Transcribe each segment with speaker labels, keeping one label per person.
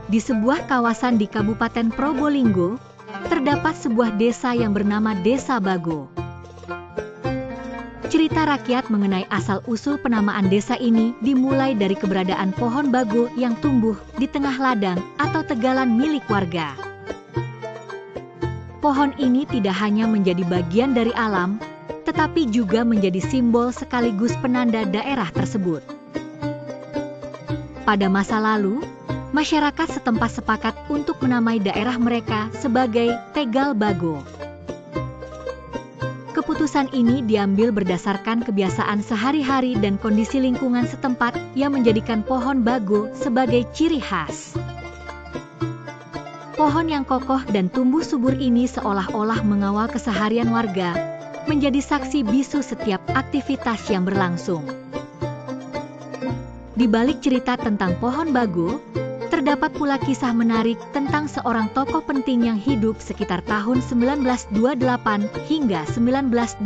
Speaker 1: Di sebuah kawasan di Kabupaten Probolinggo, terdapat sebuah desa yang bernama Desa Bago. Cerita rakyat mengenai asal-usul penamaan desa ini dimulai dari keberadaan pohon bago yang tumbuh di tengah ladang atau tegalan milik warga. Pohon ini tidak hanya menjadi bagian dari alam, tetapi juga menjadi simbol sekaligus penanda daerah tersebut. Pada masa lalu, masyarakat setempat sepakat untuk menamai daerah mereka sebagai Tegal Bago. Keputusan ini diambil berdasarkan kebiasaan sehari-hari dan kondisi lingkungan setempat yang menjadikan pohon bago sebagai ciri khas. Pohon yang kokoh dan tumbuh subur ini seolah-olah mengawal keseharian warga, menjadi saksi bisu setiap aktivitas yang berlangsung. Di balik cerita tentang pohon bago, terdapat pula kisah menarik tentang seorang tokoh penting yang hidup sekitar tahun 1928 hingga 1929.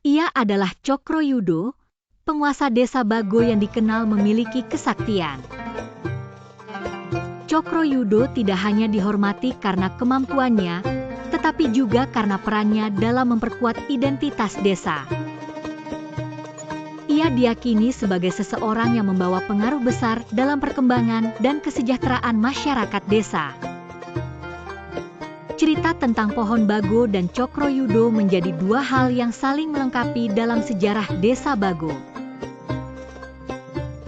Speaker 1: Ia adalah Cokroyudo, penguasa desa Bago yang dikenal memiliki kesaktian. Cokroyudo tidak hanya dihormati karena kemampuannya, tetapi juga karena perannya dalam memperkuat identitas desa. Ia diyakini sebagai seseorang yang membawa pengaruh besar dalam perkembangan dan kesejahteraan masyarakat desa. Cerita tentang pohon bago dan Cokroyudo menjadi dua hal yang saling melengkapi dalam sejarah desa Bago.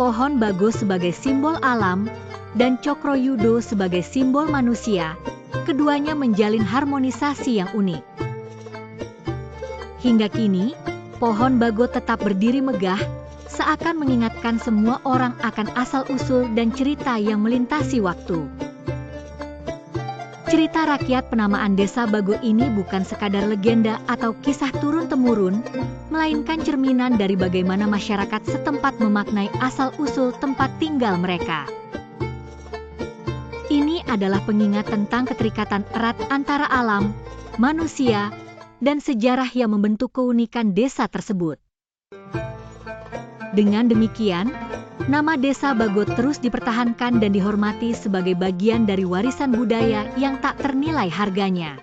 Speaker 1: Pohon bago sebagai simbol alam dan Cokroyudo sebagai simbol manusia, keduanya menjalin harmonisasi yang unik. Hingga kini, pohon bago tetap berdiri megah, seakan mengingatkan semua orang akan asal-usul dan cerita yang melintasi waktu. Cerita rakyat penamaan desa Bago ini bukan sekadar legenda atau kisah turun-temurun, melainkan cerminan dari bagaimana masyarakat setempat memaknai asal-usul tempat tinggal mereka. Ini adalah pengingat tentang keterikatan erat antara alam, manusia, dan sejarah yang membentuk keunikan desa tersebut. Dengan demikian, nama desa Bago terus dipertahankan dan dihormati sebagai bagian dari warisan budaya yang tak ternilai harganya.